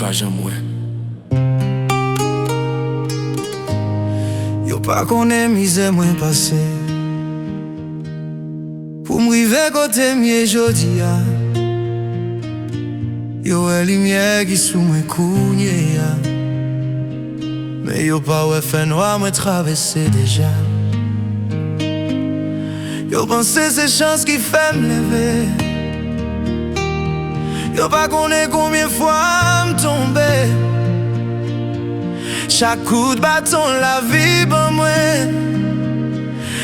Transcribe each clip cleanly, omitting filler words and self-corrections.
pas jamais. Yo pas connaît misère moins passé. Pour m'river côté mieux jodi a. Yo est lumière qui sous moi cougné a. Mais yo pas ouais fait noir me traverser déjà. Yo pensé c'est chance qui fait me lever. Yo pas connaît combien fois me tomber. Chaque coup de bâton la vie pour moi.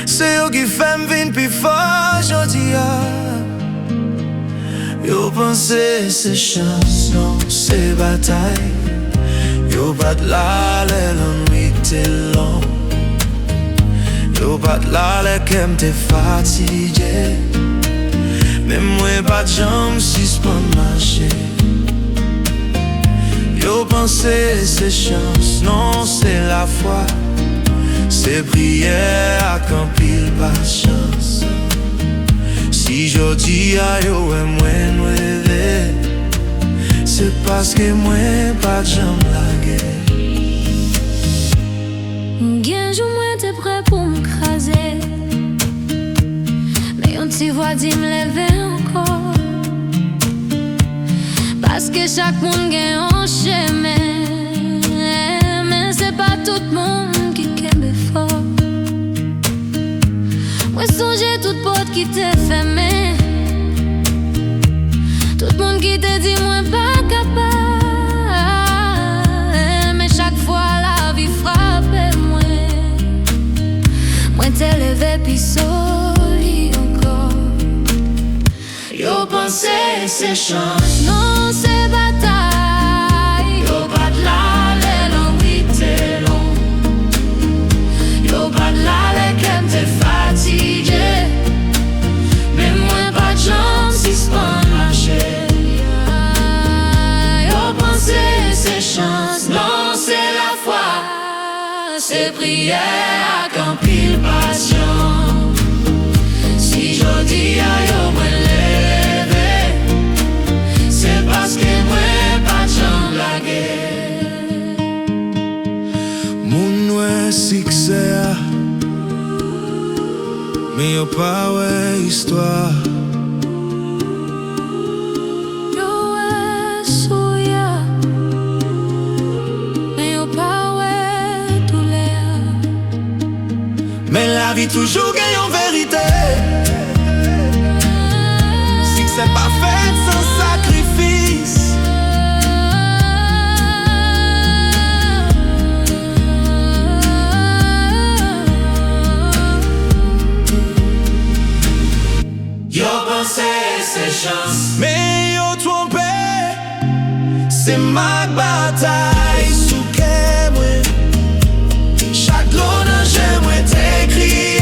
C'est yo qui fait me vivre plus fort jodi a. Yo pensé c'est chance, non c'est bataille. Yo pas de la l'ennui t'es long. Yo pas de la qu'aime t'es fatigué. Mais moi pas de jambes si c'est pas marcher. Yo pensé c'est chance, non c'est la foi. C'est prière à quand pile pas chance. Si jodi a yo et moi rêver, c'est parce que moi pas de jambes la guerre. Gen jou moi t'es prêt pour m'craser. Mais on t'y voit dit me lever encore. Parce que chaque monde gagne un chemin. Mais c'est pas tout le monde qui kembe fort. Moi songe toute porte qui t'est fermée. Tout le monde qui te dit moi pas capable. Mais chaque fois la vie frappe moi. Moi t'es levé puis soli encore. Yo pensé c'est chance, non c'est bataille. Yo pas de la l'ennui t'es long. Yo pas de la qu'aime t'es fatigué. Mais moi pas de jambes si c'est pas marcher. Yo pensé c'est chance, non c'est la foi. C'est prière à quand pile passion. Si jodi a yo moi lever, c'est parce que moi pas de jambes la guerre. Moun ouais succès, mais yo pas ouais histoire. Yo ouais souya, mais yo pas ouais douleur. Mais la vie toujours gagne en vérité. Si que c'est pas fait sans sacrifice. Yo pensé c'est chance, Mais yo trompé, c'est ma bataille sous que moi. Chaque l'honneur j'aimerais t'écrier.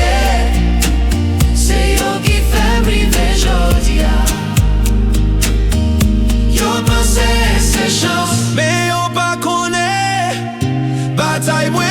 c'est yo qui fait briver jodi a. Yo pensé c'est chance, Mais yo pas connaît bataille moi